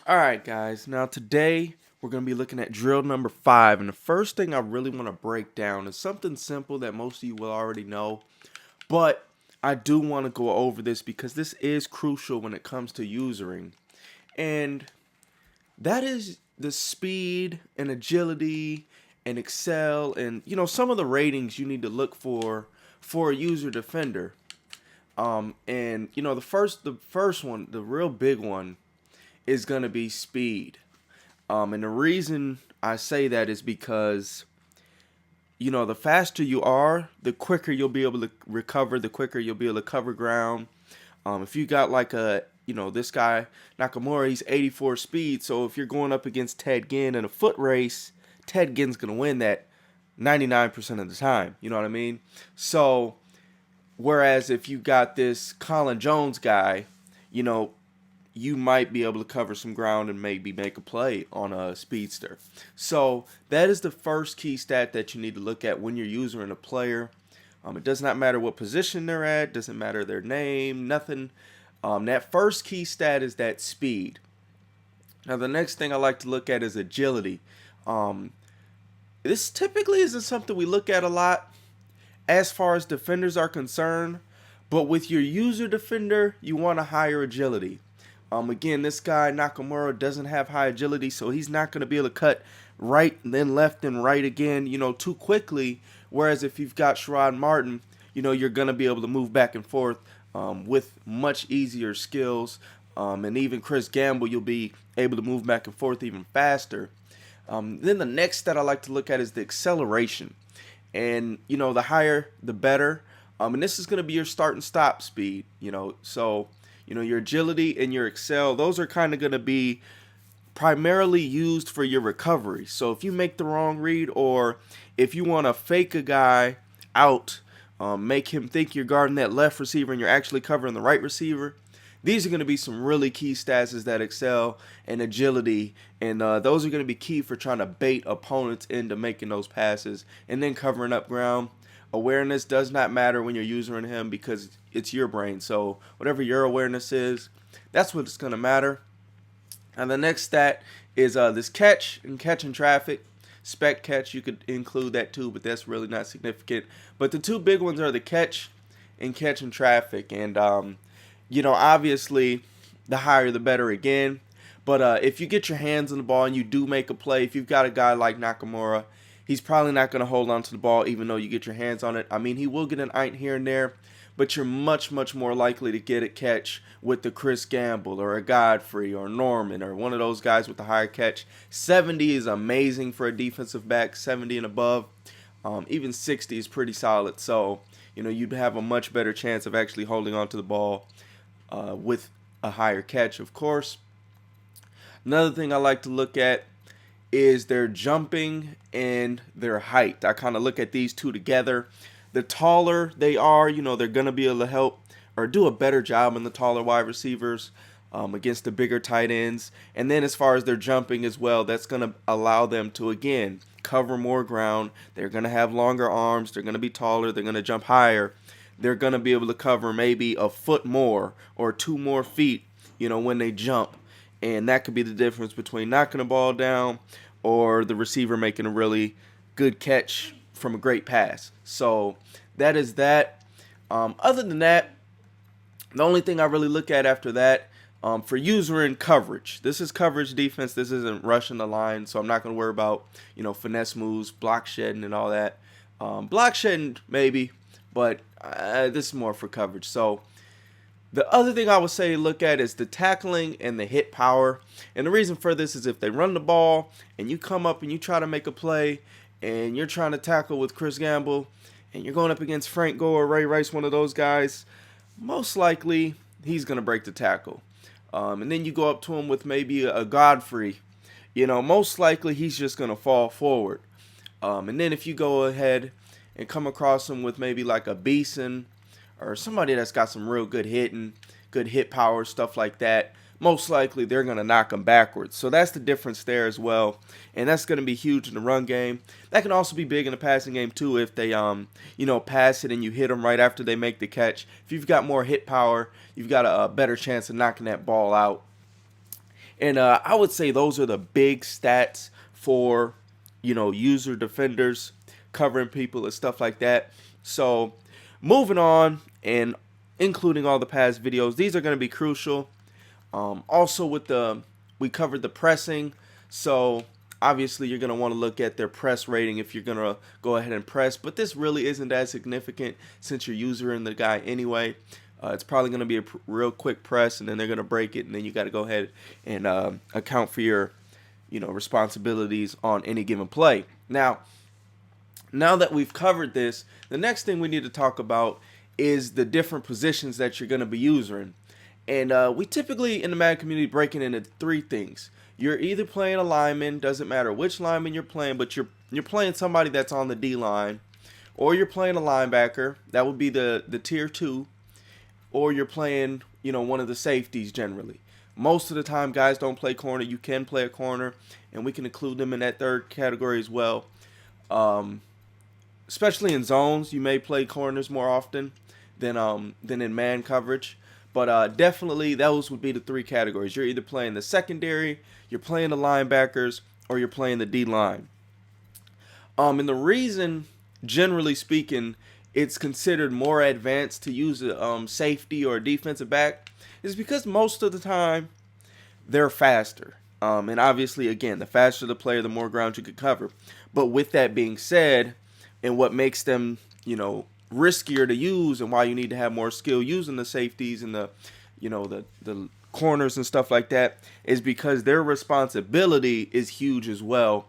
Alright guys, now today we're going to be looking at drill number 5, and the first thing I really want to break down is something simple that most of you will already know, but I do want to go over this because this is crucial when it comes to usering, and that is the speed and agility and excel and some of the ratings you need to look for a user defender. And the first one, the real big one, is going to be speed. And the reason I say that is because, the faster you are, the quicker you'll be able to recover, the quicker you'll be able to cover ground. If you got like this guy, Nakamura, he's 84 speed. So if you're going up against Ted Ginn in a foot race, Ted Ginn's going to win that 99% of the time. You know what I mean? So, whereas if you got this Colin Jones guy, you know, you might be able to cover some ground and maybe make a play on a speedster. So that is the first key stat that you need to look at when you're using a player. It does not matter what position they're at, doesn't matter their name, nothing. That first key stat is that speed. Now the next thing I like to look at is agility. This typically isn't something we look at a lot as far as defenders are concerned, but with your user defender, you want a higher agility. Again, this guy Nakamura doesn't have high agility, so he's not going to be able to cut right and then left and right again, too quickly. Whereas if you've got Sherrod Martin, you're going to be able to move back and forth with much easier skills. And even Chris Gamble, you'll be able to move back and forth even faster. Then the next that I like to look at is the acceleration. And, the higher, the better. And this is going to be your start and stop speed, so your agility and your excel, those are kind of going to be primarily used for your recovery. So if you make the wrong read, or if you want to fake a guy out, make him think you're guarding that left receiver and you're actually covering the right receiver, these are going to be some really key stats, is that excel and agility, and those are going to be key for trying to bait opponents into making those passes and then covering up ground. Awareness does not matter when you're using him because it's your brain. So whatever your awareness is, that's what's going to matter. And the next stat is this catch and catching traffic. Spec catch, you could include that too, but that's really not significant. But the two big ones are the catch and catching traffic. And, obviously, the higher the better again. But if you get your hands on the ball and you do make a play, if you've got a guy like Nakamura, he's probably not going to hold on to the ball even though you get your hands on it. I mean, he will get an int here and there, but you're much, much more likely to get a catch with the Chris Gamble or a Godfrey or Norman or one of those guys with the higher catch. 70 is amazing for a defensive back, 70 and above. Even 60 is pretty solid. So, you'd have a much better chance of actually holding on to the ball with a higher catch, of course. Another thing I like to look at is their jumping and their height. I kind of look at these two together. The taller they are, they're going to be able to help or do a better job in the taller wide receivers against the bigger tight ends. And then as far as their jumping as well, that's going to allow them to, again, cover more ground. They're going to have longer arms. They're going to be taller. They're going to jump higher. They're going to be able to cover maybe a foot more or 2 more feet, when they jump. And that could be the difference between knocking a ball down or the receiver making a really good catch from a great pass. So that is that. Other than that, the only thing I really look at after that, for user and coverage. This is coverage defense. This isn't rushing the line, so I'm not going to worry about, finesse moves, block shedding, and all that. Block shedding, maybe, but this is more for coverage. So the other thing I would say look at is the tackling and the hit power. And the reason for this is if they run the ball and you come up and you try to make a play and you're trying to tackle with Chris Gamble and you're going up against Frank Gore or Ray Rice, one of those guys, most likely he's going to break the tackle. And then you go up to him with maybe a Godfrey, most likely he's just going to fall forward. And then if you go ahead and come across him with maybe like a Beeson or somebody that's got some real good hitting, good hit power, stuff like that, most likely they're going to knock them backwards. So that's the difference there as well. And that's going to be huge in the run game. That can also be big in the passing game too if they, pass it and you hit them right after they make the catch. If you've got more hit power, you've got a better chance of knocking that ball out. And I would say those are the big stats for, user defenders, covering people and stuff like that. So moving on and including all the past videos, these are going to be crucial. Also we covered the pressing. So obviously you're going to want to look at their press rating if you're going to go ahead and press. But this really isn't that significant since you're using the guy anyway. It's probably going to be a real quick press, and then they're going to break it, and then you got to go ahead and account for your, responsibilities on any given play. Now that we've covered this, the next thing we need to talk about is the different positions that you're going to be using. And we typically in the Madden community break it into three things. You're either playing a lineman, doesn't matter which lineman you're playing, but you're playing somebody that's on the D line, or you're playing a linebacker, that would be the tier 2, or you're playing, one of the safeties generally. Most of the time, guys don't play corner. You can play a corner, and we can include them in that third category as well. Especially in zones, you may play corners more often than in man coverage. But definitely, those would be the three categories. You're either playing the secondary, you're playing the linebackers, or you're playing the D line. And the reason, generally speaking, it's considered more advanced to use a safety or a defensive back is because most of the time they're faster. And obviously, again, the faster the player, the more ground you could cover. But with that being said, and what makes them, riskier to use and why you need to have more skill using the safeties and the corners and stuff like that is because their responsibility is huge as well.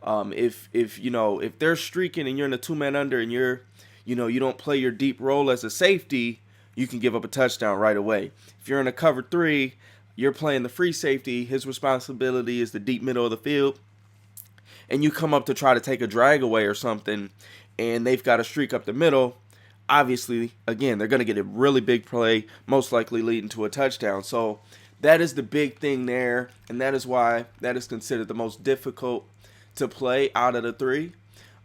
If they're streaking and you're in a 2-man under and you don't play your deep role as a safety, you can give up a touchdown right away. If you're in a cover 3, you're playing the free safety, his responsibility is the deep middle of the field, and you come up to try to take a drag away or something, and they've got a streak up the middle, obviously, again, they're going to get a really big play, most likely leading to a touchdown. So that is the big thing there, and that is why that is considered the most difficult to play out of the three.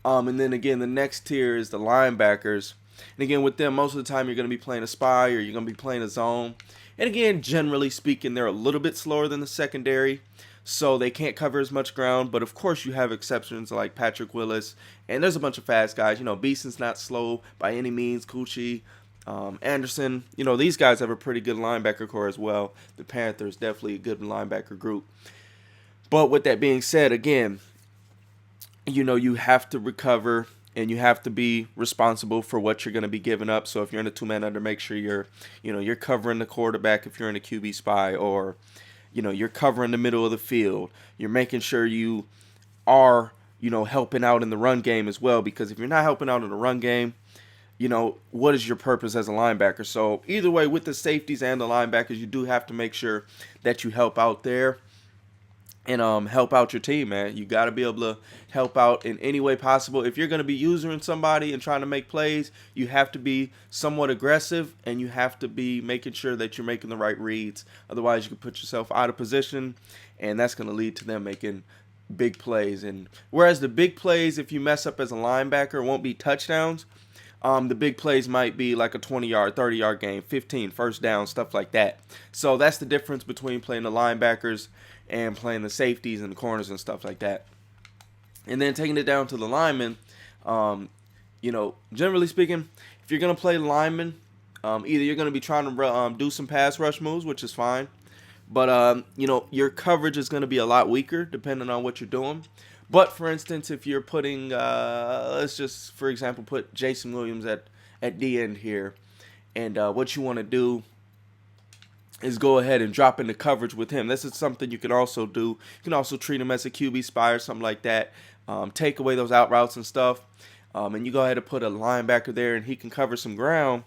And then again, the next tier is the linebackers. And again, with them, most of the time you're going to be playing a spy or you're going to be playing a zone. And again, generally speaking, they're a little bit slower than the secondary, so they can't cover as much ground. But of course, you have exceptions like Patrick Willis, and there's a bunch of fast guys. Beeson's not slow by any means. Cucci, Anderson, these guys have a pretty good linebacker core as well. The Panthers, definitely a good linebacker group. But with that being said, again, you have to recover and you have to be responsible for what you're going to be giving up. So if you're in a 2-man under, make sure you're covering the quarterback if you're in a QB spy, or you're covering the middle of the field. You're making sure you are, helping out in the run game as well, because if you're not helping out in the run game, what is your purpose as a linebacker? So either way, with the safeties and the linebackers, you do have to make sure that you help out there and help out your team, man. You got to be able to help out in any way possible. If you're going to be using somebody and trying to make plays, you have to be somewhat aggressive, and you have to be making sure that you're making the right reads. Otherwise, you can put yourself out of position, and that's going to lead to them making big plays. And whereas the big plays, if you mess up as a linebacker, won't be touchdowns, the big plays might be like a 20-yard, 30-yard game, 15, first down, stuff like that. So that's the difference between playing the linebackers and playing the safeties and the corners and stuff like that. And then taking it down to the linemen, generally speaking, if you're going to play linemen, either you're going to be trying to do some pass rush moves, which is fine, but, your coverage is going to be a lot weaker depending on what you're doing. But, for instance, if you're putting, let's just, for example, put Jason Williams at the end here, and what you want to do is go ahead and drop into coverage with him. This is something you can also do. You can also treat him as a QB spy or something like that. Take away those out routes and stuff. And you go ahead and put a linebacker there, and he can cover some ground.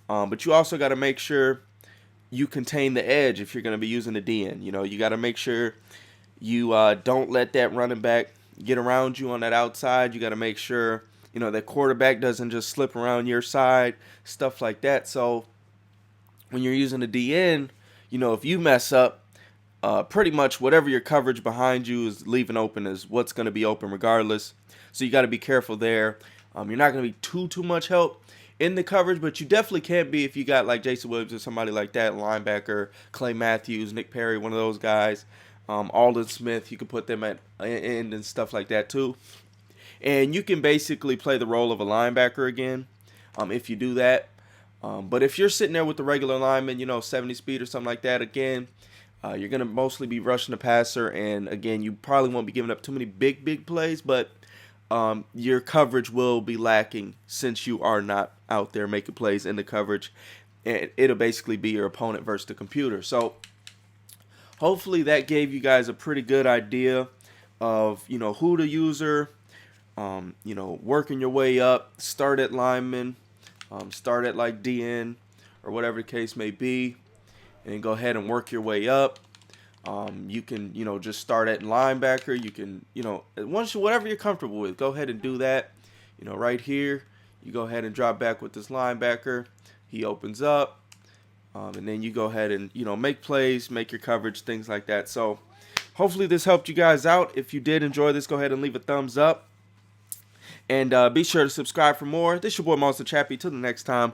But you also got to make sure you contain the edge if you're going to be using the DN. You got to make sure you don't let that running back get around you on that outside. You got to make sure, that quarterback doesn't just slip around your side, stuff like that. So when you're using the DN, if you mess up, pretty much whatever your coverage behind you is leaving open is what's going to be open regardless. So you got to be careful there. You're not going to be too much help in the coverage, but you definitely can't be if you got like Jason Williams or somebody like that, linebacker, Clay Matthews, Nick Perry, one of those guys. Alden Smith, you can put them at end and stuff like that too. And you can basically play the role of a linebacker again if you do that. But if you're sitting there with the regular lineman, 70 speed or something like that, again, you're going to mostly be rushing the passer. And again, you probably won't be giving up too many big plays, but your coverage will be lacking since you are not out there making plays in the coverage. And it'll basically be your opponent versus the computer. So hopefully that gave you guys a pretty good idea of, who the user, working your way up, start at lineman, start at like DN or whatever the case may be, and then go ahead and work your way up. You can, just start at linebacker. You can, whatever you're comfortable with, go ahead and do that. Right here, you go ahead and drop back with this linebacker. He opens up, and then you go ahead and, make plays, make your coverage, things like that. So hopefully this helped you guys out. If you did enjoy this, go ahead and leave a thumbs up. And be sure to subscribe for more. This is your boy Monster Chappie. Till the next time.